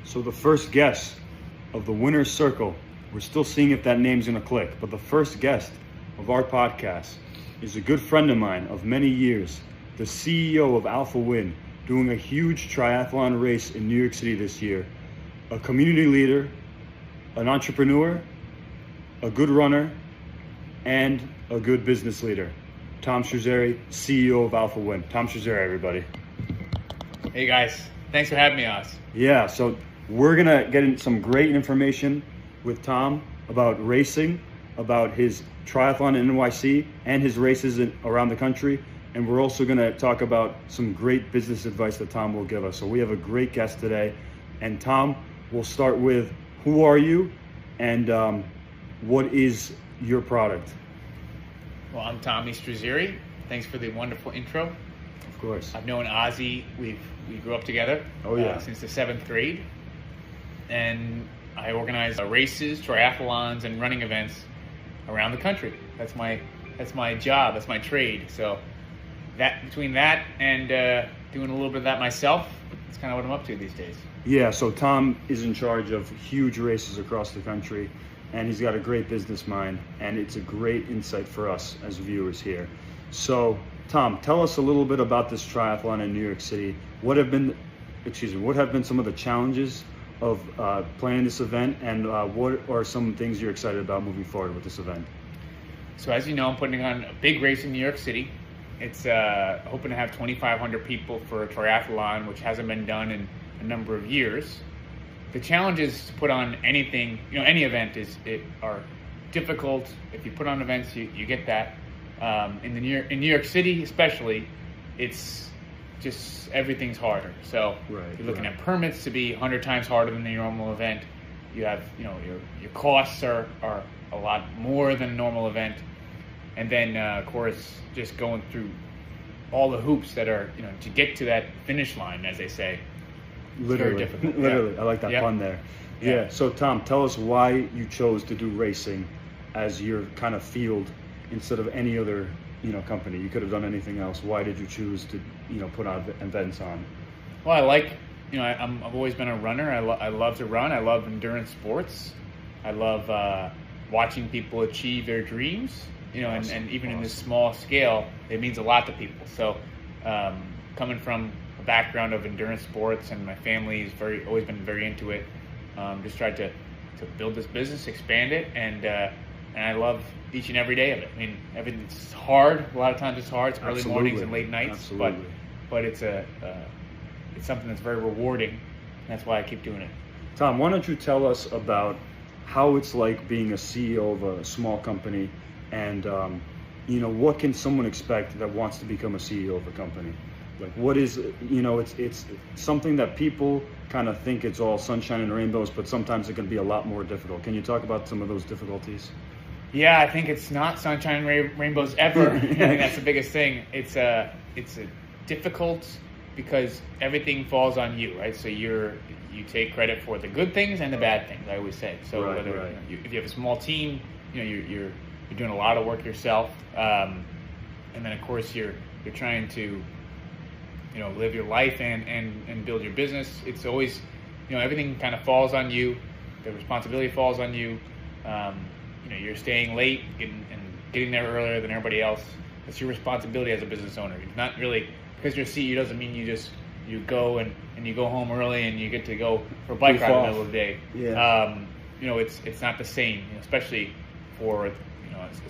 So the first guest of the winner's circle, we're still seeing if that name's gonna click, but the first guest of our podcast is a good friend of mine of many years, the CEO of Alpha Win, doing a huge triathlon race in New York City this year, a community leader, an entrepreneur, a good runner, and a good business leader. Tom Scherzeri, CEO of Alpha Win. Tom Scherzeri, everybody. Hey guys, thanks for having me, Oz. Yeah, so we're gonna get in some great information with Tom about racing, about his triathlon in NYC and his races around the country. And we're also gonna talk about some great business advice that Tom will give us. So we have a great guest today. And Tom, we'll start with, who are you and what is your product? Well, I'm Tommy Scherzeri. Thanks for the wonderful intro. Of course. I've known Ozzy. We grew up together. Oh yeah. Since the 7th grade. And I organize races, triathlons, and running events around the country. That's my job. That's my trade. So between that and doing a little bit of that myself, that's kind of what I'm up to these days. Yeah, so Tom is in charge of huge races across the country, and he's got a great business mind, and it's a great insight for us as viewers here. So, Tom, tell us a little bit about this triathlon in New York City. What have been some of the challenges of planning this event, and what are some things you're excited about moving forward with this event? So as you know, I'm putting on a big race in New York City. It's hoping to have 2,500 people for a triathlon, which hasn't been done in a number of years. The challenges to put on anything, any event are difficult. If you put on events, you get that. In New York City especially, it's just everything's harder. So you're looking at permits to be 100 times harder than the normal event. You have your costs are a lot more than a normal event, and then of course just going through all the hoops that are to get to that finish line, as they say. Literally, literally. Yeah. I like that pun there. Yeah. So Tom, tell us why you chose to do racing as your kind of field instead of any other company. You could have done anything else. Why did you choose to put on events on? Well, I like I've always been a runner. I love to run. I love endurance sports. I love watching people achieve their dreams. And even in this small scale, it means a lot to people. So coming from a background of endurance sports, and my family's always been very into it. Just tried to build this business, expand it, and I love each and every day of it. I mean, everything's hard. A lot of times it's hard. It's early mornings and late nights. Absolutely. But it's something that's very rewarding. That's why I keep doing it. Tom, why don't you tell us about how it's like being a CEO of a small company, and what can someone expect that wants to become a CEO of a company? Like, what is it's something that people kind of think it's all sunshine and rainbows, but sometimes it can be a lot more difficult. Can you talk about some of those difficulties? Yeah, I think it's not sunshine and rainbows ever. I think that's the biggest thing. It's difficult because everything falls on you, right? So you take credit for the good things and the bad things, I always say. So if you have a small team, you're doing a lot of work yourself, and then of course you're trying to live your life and build your business. It's always everything kind of falls on you. The responsibility falls on you. You're staying late and getting there earlier than everybody else. It's your responsibility as a business owner. It's not really because you're a CEO doesn't mean you go and you go home early and you get to go for a bike ride in the middle of the day. Yeah. It's not the same, especially for a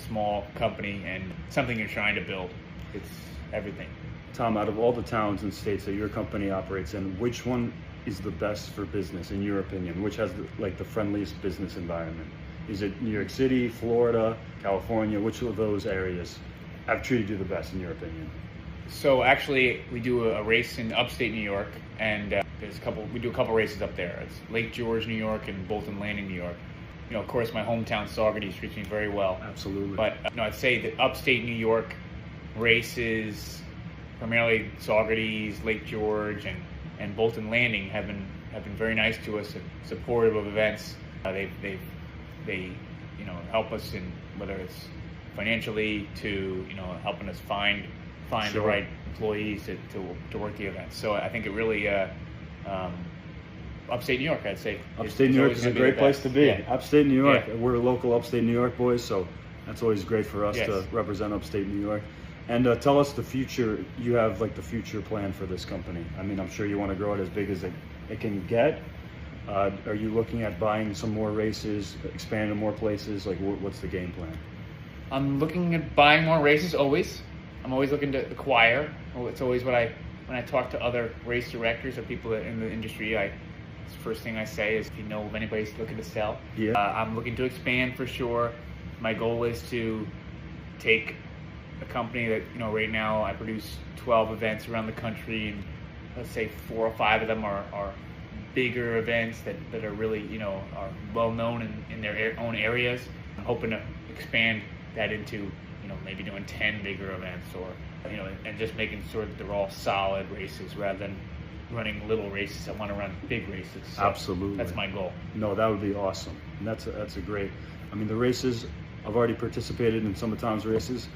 small company and something you're trying to build. It's everything. Tom, out of all the towns and states that your company operates in, which one is the best for business in your opinion? Which has the friendliest business environment? Is it New York City, Florida, California? Which of those areas have treated you the best in your opinion? So actually, we do a race in upstate New York, and we do a couple races up there. It's Lake George, New York, and Bolton Landing, New York. Of course, my hometown Saugerties treats me very well. Absolutely. But I'd say that upstate New York races, primarily Saugerties, Lake George, and Bolton Landing, have been very nice to us, supportive of events. They help us in whether it's financially to helping us find the right employees to work the events. So I think it really upstate New York, I'd say. Upstate New York is a great place to be. Yeah. Upstate New York. Yeah. We're local upstate New York boys, so that's always great for us Yes. to represent upstate New York. And tell us the future. You have like the future plan for this company. I mean, I'm sure you want to grow it as big as it can get. Are you looking at buying some more races, expanding to more places? Like, what's the game plan? I'm looking at buying more races always. I'm always looking to acquire. It's always when I talk to other race directors or people in the industry, it's the first thing I say is, if you know of anybody's looking to sell. Yeah. I'm looking to expand for sure. My goal is to take a company that, right now I produce 12 events around the country, and let's say 4 or 5 of them are bigger events that are really, are well known in their own areas. I'm hoping to expand that into, maybe doing 10 bigger events, or, and just making sure that they're all solid races rather than running little races. I want to run big races. So Absolutely. that's my goal. No, that would be awesome. And that's a great. I mean, the races, I've already participated in some of Tom's races.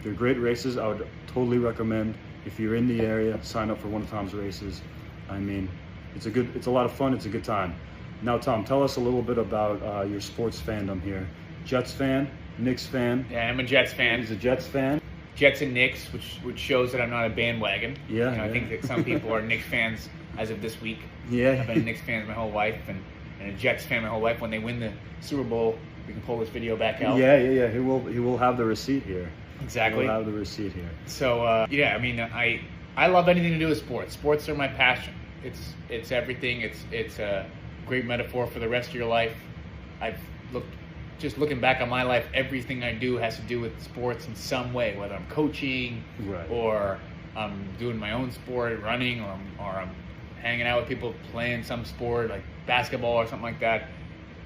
They're great races. I would totally recommend, if you're in the area, sign up for one of Tom's races. I mean, it's a lot of fun. It's a good time. Now, Tom, tell us a little bit about your sports fandom here. Jets fan, Knicks fan. Yeah, I'm a Jets fan. He's a Jets fan. Jets and Knicks, which shows that I'm not a bandwagon. Yeah, I think that some people are Knicks fans as of this week. Yeah. I've been a Knicks fan my whole life, and a Jets fan my whole life. When they win the Super Bowl, we can pull this video back out. Yeah. He will have the receipt here. Exactly. He'll have the receipt here. So I mean, I love anything to do with sports. Sports are my passion. It's everything. It's a great metaphor for the rest of your life. Just looking back on my life, everything I do has to do with sports in some way, whether I'm coaching, Right. or I'm doing my own sport, running, or I'm hanging out with people playing some sport like basketball or something like that,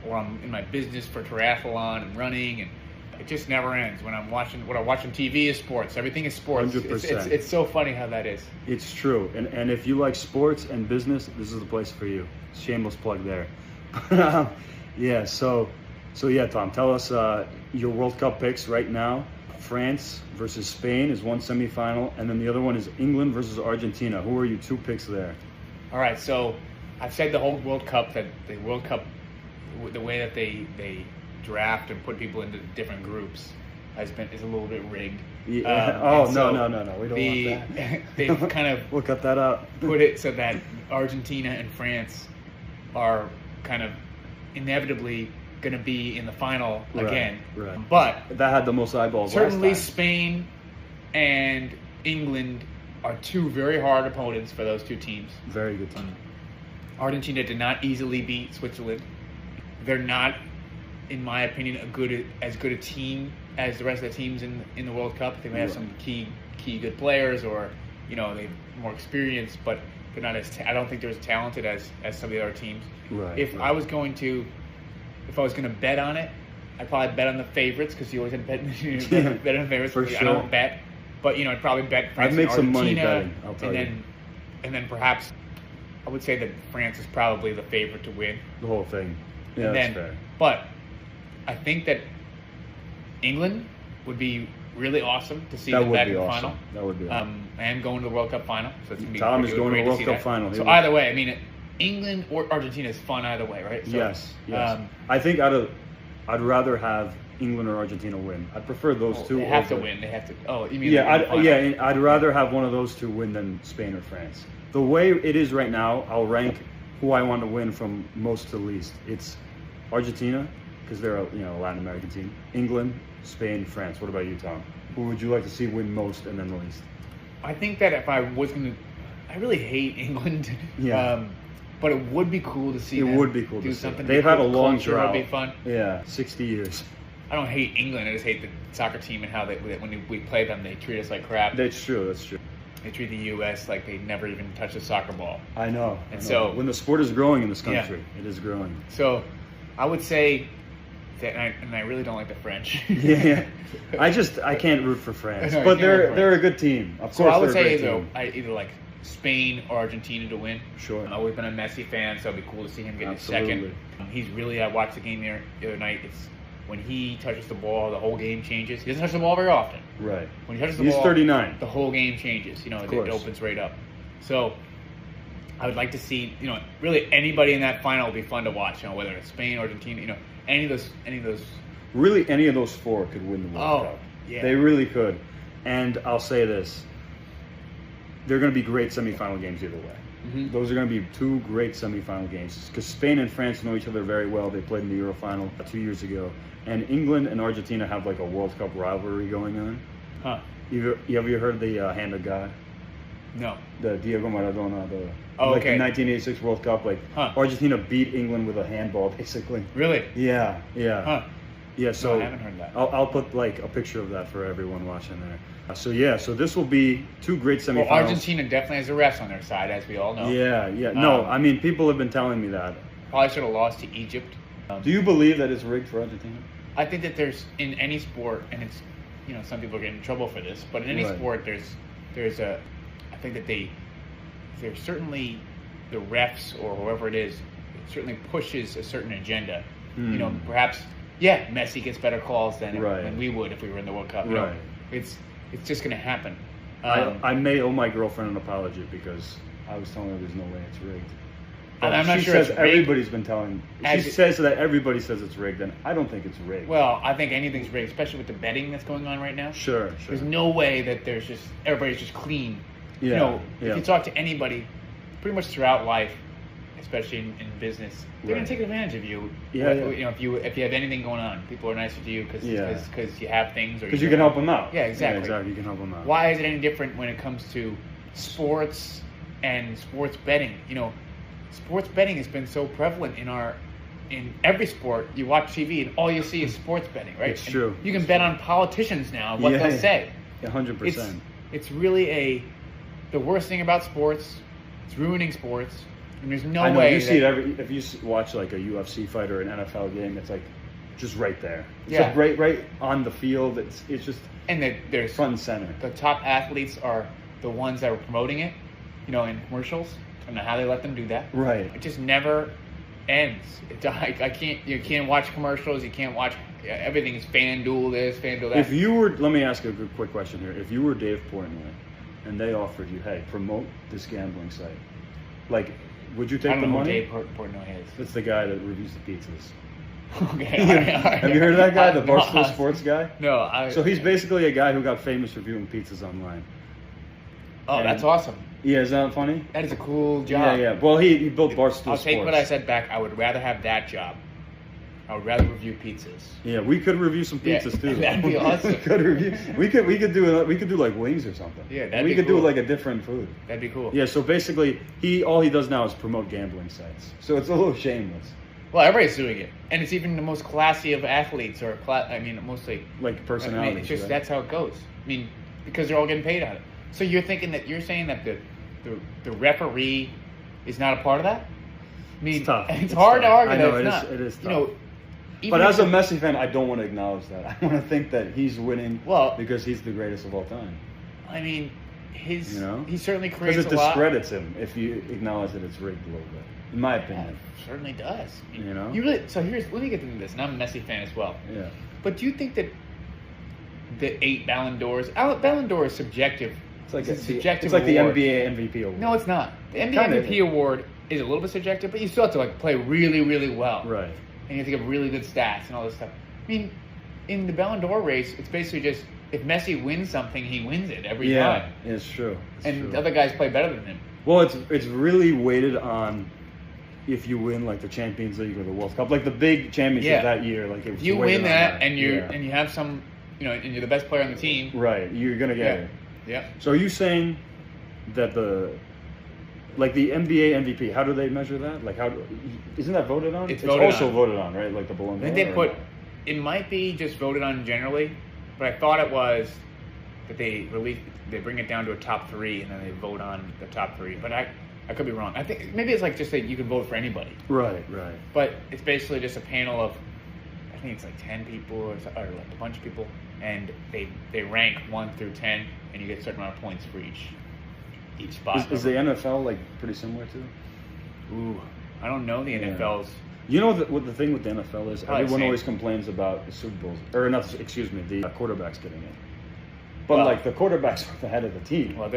or I'm in my business for triathlon and running, and it just never ends. What I'm watching TV is sports. Everything is sports. 100%. It's so funny how that is. It's true. And if you like sports and business, this is the place for you. Shameless plug there. Yeah, so yeah, Tom, tell us your World Cup picks right now. France versus Spain is one semifinal, and then the other one is England versus Argentina. Who are your 2 picks there? All right, so I've said the whole World Cup, that the World Cup, the way that they draft and put people into different groups is a little bit rigged. Yeah. No. We don't want that. They've kind of we'll cut that out. put it so that Argentina and France are kind of inevitably going to be in the final again. Right. But that had the most eyeballs. certainly last time. Spain and England are 2 very hard opponents for those 2 teams. Very good team. Argentina did not easily beat Switzerland. They're not, in my opinion, as good a team as the rest of the teams in the World Cup. They may have some key good players, or they're more experienced, but they're not as. I don't think they're as talented as some of the other teams. Right. If I was going to bet on it, I'd probably bet on the favorites, because you always had bet on the favorites. For I sure. don't bet, but I'd probably bet France I'd make and some Argentina, money betting. I'll tell you. And then perhaps I would say that France is probably the favorite to win. The whole thing. Yeah, And that's then, fair. but I think that England would be really awesome to see That them would back be in the awesome. final. That would be awesome. I am going to the World Cup final, so it's gonna be. Tom is it would be going to great the World see Cup that. final. So either way, I mean, England or Argentina is fun either way, right? So, Yes. I think I'd rather have England or Argentina win. I'd prefer those 2. They have to win. They have to. Oh, you mean? Yeah, in the final? I'd rather have one of those 2 win than Spain or France. The way it is right now, I'll rank who I want to win from most to least. It's Argentina, because they're a Latin American team. England, Spain, France. What about you, Tom? Who would you like to see win most and then the least? I think that if I was going to, I really hate England. Yeah. But it would be cool to see. It them would be cool do to see. something. They've had a long culture drought. Would be fun. Yeah, 60 years. I don't hate England. I just hate the soccer team and how when we play them, they treat us like crap. That's true. They treat the U.S. like they never even touch a soccer ball. I know. So when the sport is growing in this country, it is growing. So I would say that, and I really don't like the French. Yeah. I can't root for France, No, but you can't root for they're a good team. Of So course, I would they're a say great team. either like Spain or Argentina to win. Sure. I've always been a Messi fan, so it'd be cool to see him get his Absolutely. second. He's really. I watched the game there the other night. It's when he touches the ball, the whole game changes. He doesn't touch the ball very often. Right. When he touches the He's ball, 39. the whole game changes. It course. opens right up. So I would like to see, really anybody in that final would be fun to watch. Whether it's Spain, Argentina, any of those. Really, any of those four could win the World Cup. Yeah. They really could. And I'll say this: they're going to be great semifinal games either way. Mm-hmm. Those are going to be two great semifinal games because Spain and France know each other very well. They played in the Euro final 2 years ago, and England and Argentina have like a World Cup rivalry going on. Huh? You ever heard the handed guy? No. The Diego Maradona, the okay. 1986 World Cup, Argentina beat England with a handball, basically. Really? Yeah. Huh. Yeah, so no, I haven't heard that. I'll put like a picture of that for everyone watching there. So this will be two great semifinals. Well, Argentina definitely has the refs on their side, as we all know. Yeah. No, I mean, people have been telling me that. Probably should have lost to Egypt. Do you believe that it's rigged for Argentina? I think that there's, in any sport, and it's, some people are getting in trouble for this, but in any sport, I think that there's certainly the refs or whoever it is, certainly pushes a certain agenda. Perhaps, Messi gets better calls than we would if we were in the World Cup. Right. It's just going to happen. I may owe my girlfriend an apology because I was telling her there's no way it's rigged. But I'm not she sure says it's rigged. everybody's been telling. She says that everybody says it's rigged, and I don't think it's rigged. Well, I think anything's rigged, especially with the betting that's going on right now. Sure. There's no way that everybody's just clean. Yeah. If you talk to anybody, pretty much throughout life, especially in business, they're going to take advantage of you. Yeah. If you have anything going on, people are nicer to you because you have things, or because you can help them out. Yeah, exactly. Yeah, exactly. You can help them out. Why is it any different when it comes to sports and sports betting? Sports betting has been so prevalent in every sport. You watch TV and all you see is sports betting, right? It's true. You can bet on politicians now, what they'll say. 100%. It's really the worst thing about sports. It's ruining sports, and there's no I know, way. You see it if you watch like a UFC fight or an NFL game, it's like just right there. It's like right on the field. It's just there's front and center. The top athletes are the ones that are promoting it, in commercials. I don't know how they let them do that. Right. It just never ends. You can't watch commercials. You can't watch. Everything is FanDuel this, FanDuel that. Let me ask you a quick question here. If you were Dave Portnoy and they offered you, hey, promote this gambling site, like, would you take the money? I don't know who Dave Portnoy is. That's the guy that reviews the pizzas. Okay. Have you heard of that guy, the Barstool Sports guy? No. So he's basically a guy who got famous reviewing pizzas online. Oh, that's awesome. Yeah, is that funny? That is a cool job. Yeah. Well, he built Barstool Sports. I'll take what I said back. I would rather have that job. I would rather review pizzas. Yeah, we could review some pizzas too. That'd be awesome. We could do like wings or something. Yeah, we could do like a different food. That'd be cool. Yeah, so basically all he does now is promote gambling sites. So it's a little shameless. Well, everybody's doing it, and it's even the most classy of athletes, mostly like personalities. It's just that's how it goes. Because they're all getting paid on it. So you're saying that the referee is not a part of that? It's tough. It's hard tough. to argue that it's not. It is tough. But as a Messi fan, I don't want to acknowledge that. I want to think that he's winning because he's the greatest of all time. He certainly creates because it discredits him if you acknowledge that it's rigged a little bit. In my opinion, it certainly does. You really. So let me get into this, and I'm a Messi fan as well. Yeah. But do you think that the 8 Ballon d'Ors? Ballon d'Or is subjective. It's like subjective. It's like award. the NBA MVP award. No, it's not. The NBA MVP award is a little bit subjective, but you still have to play really, really well. Right. And you have to get really good stats and all this stuff. In the Ballon d'Or race, it's basically just if Messi wins something, he wins it every time. Yeah, it's true. The other guys play better than him. Well, it's really weighted on if you win like the Champions League or the World Cup, like the big championship that year. Like if you win that and you have some, and you're the best player on the team. Right, you're gonna get it. Yeah. So are you saying that the NBA MVP, how do they measure that? Like isn't that voted on? It's also voted on, right? Like the Ballon d'Or. I think it might be just voted on generally, but I thought it was that they bring it down to a top 3 and then they vote on the top 3. But I could be wrong. I think maybe it's like just that you can vote for anybody. Right. But it's basically just a panel of, I think it's like 10 people or like a bunch of people, and they rank 1 through 10, and you get a certain amount of points for each spot. Is the NFL like pretty similar to? Ooh, I don't know the NFL's. You know what the thing with the NFL is? Everyone always complains about the Super Bowls, the quarterbacks getting it. But the quarterbacks are the head of the team. Well,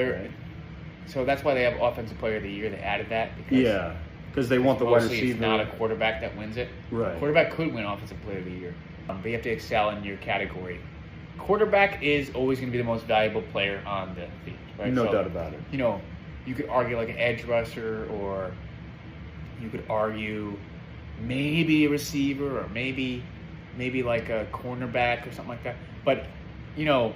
So that's why they have Offensive Player of the Year. They added that. Because they want the wide mostly receiver. It's not a quarterback that wins it. Right. Quarterback could win Offensive Player of the Year, but you have to excel in your category. Quarterback is always going to be the most valuable player on the field, right? No doubt about it. You know, you could argue like an edge rusher, or you could argue maybe a receiver, or maybe like a cornerback or something like that. But you know,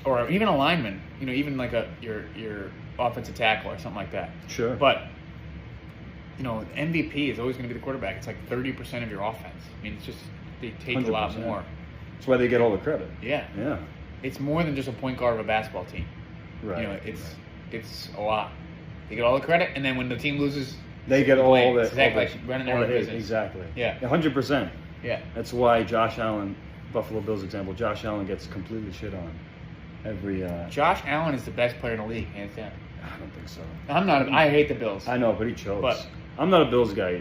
or even a lineman. You know, even like your offensive tackle or something like that. Sure. But you know, MVP is always going to be the quarterback. It's like 30% of your offense. I mean, it's just they take 100%. a lot more. That's why they get all the credit. Yeah. Yeah. It's more than just a point guard of a basketball team. Right. You know, it's a lot. They get all the credit, and then when the team loses, they get all the exactly like running their own business. Exactly. Yeah. 100%. Yeah. That's why Josh Allen, Buffalo Bills example, Josh Allen gets completely shit on every. Josh Allen is the best player in the league, hands down. I don't think so. I'm not. I hate the Bills. I know, but he chokes. But I'm not a Bills guy.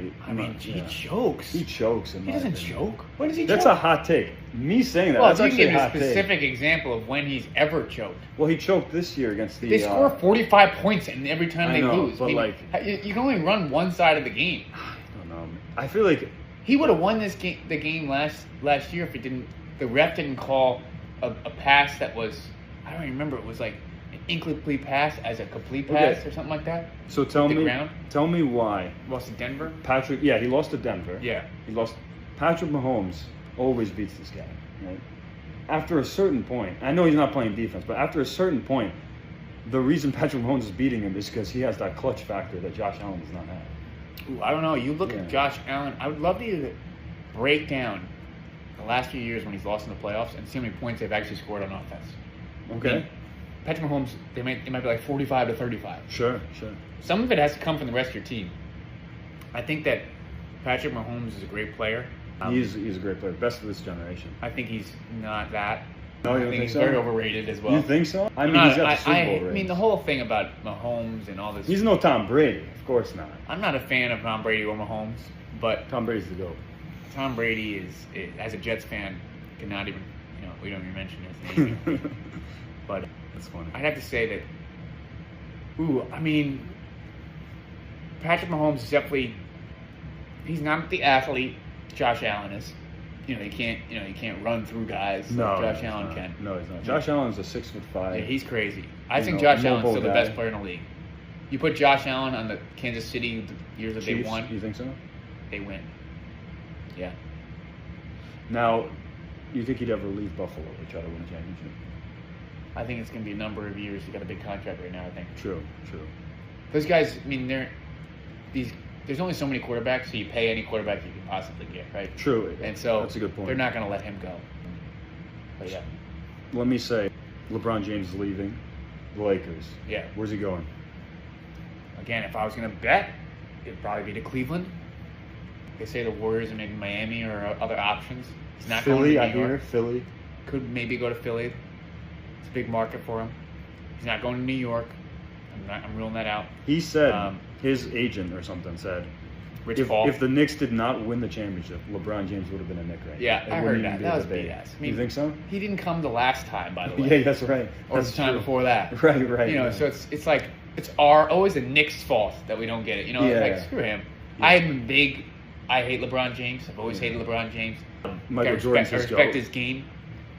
He chokes. He chokes. He doesn't choke. When does he That's choke? a hot take. Me saying that. Well, that's you can actually give a a hot specific take. example of when he's ever choked. Well, he choked this year against the. They score 45 points, and every time they lose. But you can only run one side of the game. I don't know. I feel like he would have won the game last year if he didn't. The ref didn't call a pass that was, I don't even remember. It was like an incomplete pass as a complete pass or something like that. So tell me why. Lost to Denver. He lost to Denver. Yeah. He lost. Patrick Mahomes always beats this guy, right? After a certain point, I know he's not playing defense, but after a certain point, the reason Patrick Mahomes is beating him is because he has that clutch factor that Josh Allen does not have. Ooh, I don't know. You look at Josh Allen. I would love to break down the last few years when he's lost in the playoffs and see how many points they've actually scored on offense. Okay. I mean, Patrick Mahomes, they might be like 45 to 35. Sure. Some of it has to come from the rest of your team. I think that Patrick Mahomes is a great player. He's a great player, best of this generation. I think he's not that. No, you I think he's so? very overrated as well. You think so? I mean, he's got the Super Bowl rings. I mean, the whole thing about Mahomes and all this. He's no Tom Brady, of course not. I'm not a fan of Tom Brady or Mahomes, but Tom Brady's the GOAT. Tom Brady is as a Jets fan, cannot even, we don't even mention his name. But that's funny. I'd have to say that, I mean, Patrick Mahomes is definitely, he's not the athlete Josh Allen is. He can't run through guys like Josh Allen can. No, he's not. Josh Allen's a 6'5". Yeah, he's crazy. I think Josh Allen's still the best player in the league. You put Josh Allen on the Kansas City the years that Chiefs, they won. You think so? They win. Yeah. Now, you think he'd ever leave Buffalo to try to win a championship? I think it's going to be a number of years. He's got a big contract right now, I think. True. Those guys, I mean, there's only so many quarterbacks, so you pay any quarterback you can possibly get, right? True. And so that's a good point. They're not going to let him go. But yeah. Let me say, LeBron James is leaving the Lakers. Yeah. Where's he going? Again, if I was going to bet, it'd probably be to Cleveland. They say the Warriors and maybe Miami or other options. He's not Philly, going to New York. I hear. Philly. Could maybe go to Philly. It's a big market for him. He's not going to New York. I'm ruling that out. He said, his agent or something said, if the Knicks did not win the championship, LeBron James would have been a Knick right now. Yeah, I heard that. That was BS. I mean, you think so? He didn't come the last time, by the way. Yeah, that's right. Or the time before that. Right. So it's like it's always the Knicks' fault that we don't get it. It's like screw him. Yeah. I hate LeBron James. I've always hated LeBron James. I respect his game,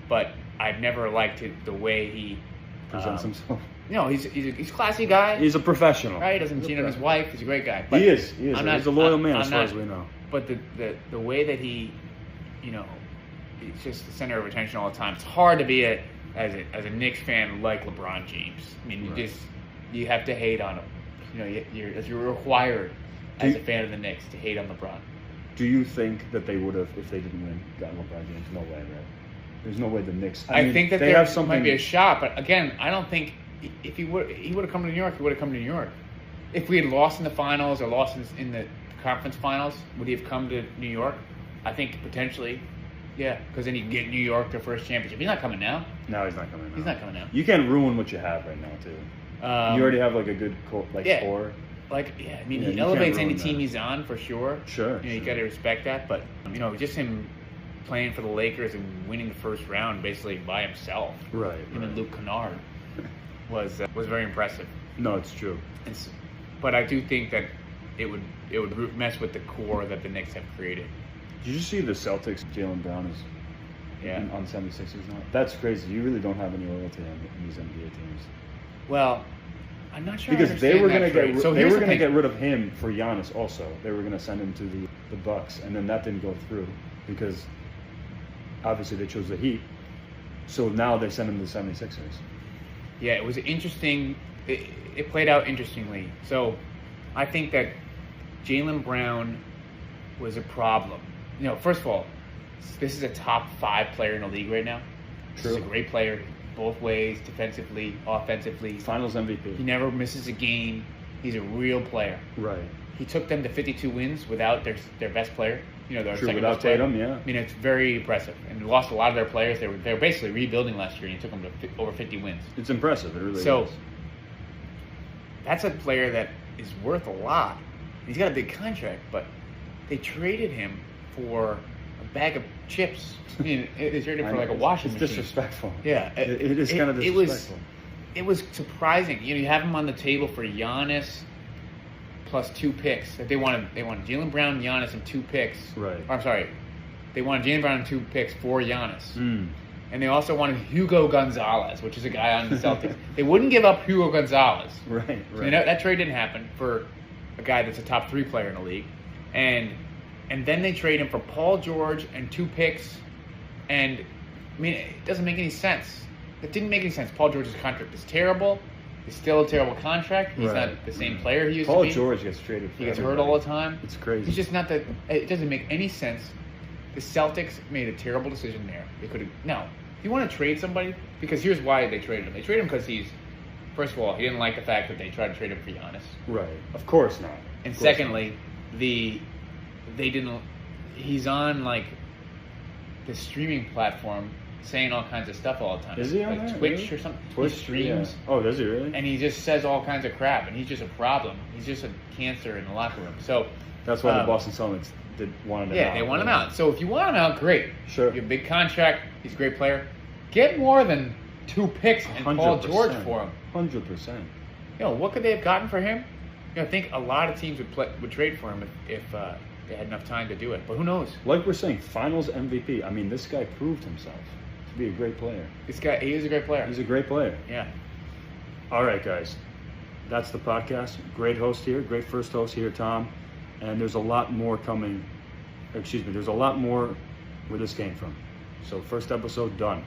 but I've never liked the way he presents himself. He's a classy guy. He's a professional. Right? He doesn't cheat on his wife. He's a great guy. But he is. He's a loyal man as far as we know. But the way that he, he's just the center of attention all the time. It's hard to be as a Knicks fan like LeBron James. I mean, you have to hate on him. You're required as a fan of the Knicks to hate on LeBron. Do you think that they would have, if they didn't win, gotten LeBron James? No way, right? There's no way the Knicks. I think that there might be a shot, but again, I don't think if he would have come to New York, he would have come to New York. If we had lost in the finals or lost in the conference finals, would he have come to New York? I think potentially, yeah, because then you can get New York their first championship. He's not coming now. No, he's not coming now. He's not coming now. You can't ruin what you have right now, too. You already have like a good core. He elevates any team he's on for sure. Sure. You got to respect that, but just him playing for the Lakers and winning the first round basically by himself. Right. Him and Luke Kennard was very impressive. No, it's true. But I do think that it would mess with the core that the Knicks have created. Did you see the Celtics? Jaylen Brown is on 76ers now. That's crazy. You really don't have any loyalty in these NBA teams. Well, I'm not sure. Because they were going to get get rid of him for Giannis. Also, they were going to send him to the Bucks, and then that didn't go through because obviously they chose the Heat. So now they send him to the 76ers. Yeah, it was interesting. It played out interestingly. So I think that Jaylen Brown was a problem. First of all, this is a top 5 player in the league right now. True. He's a great player both ways, defensively, offensively. Finals MVP. He never misses a game. He's a real player. Right. He took them to 52 wins without their best player. Their True, second without best player. Tatum, yeah. I mean, it's very impressive. And they lost a lot of their players. They were basically rebuilding last year, and he took them to over 50 wins. It's impressive. It really So is. that's a player that is worth a lot. He's got a big contract, but they traded him for a bag of chips. I mean, they traded him for like a washing machine. It's disrespectful. Yeah. It is kind of disrespectful. It was surprising. You have him on the table for Giannis plus 2 picks. They wanted Jaylen Brown, Giannis, and 2 picks. Right. I'm sorry. They wanted Jaylen Brown and 2 picks for Giannis. Mm. And they also wanted Hugo Gonzalez, which is a guy on the Celtics. They wouldn't give up Hugo Gonzalez. Right. So, that trade didn't happen for a guy that's a top 3 player in the league. And then they trade him for Paul George and 2 picks. And, I mean, it doesn't make any sense. It didn't make any sense. Paul George's contract is terrible. It's still a terrible contract. He's not the same player he used to be. Paul George gets traded for He gets hurt all the time. It's crazy. He's just not that. It doesn't make any sense. The Celtics made a terrible decision there. They could have. No. If you want to trade somebody, because here's why they traded him. They traded him because first of all, he didn't like the fact that they tried to trade him for Giannis. Right. Of course not. And secondly, they didn't. He's on like the streaming platform saying all kinds of stuff all the time. Is he on like there? Twitch really? or something? Twitch He streams. Yeah. Oh, does he really? And he just says all kinds of crap, and he's just a problem. He's just a cancer in the locker room. So that's why the Boston Celtics wanted him out. Yeah, they want him out. So if you want him out, great. Sure. You have a big contract. He's a great player. Get more than 2 picks and Paul George for him. 100%. What could they have gotten for him? I think a lot of teams would trade for him if they had enough time to do it. But who knows? Like we're saying, Finals MVP. I mean, this guy proved himself to be a great player. He is a great player. He's a great player. Yeah. All right, guys. That's the podcast. Great host here. Great first host here, Tom. And there's a lot more coming. There's a lot more where this came from. So first episode done.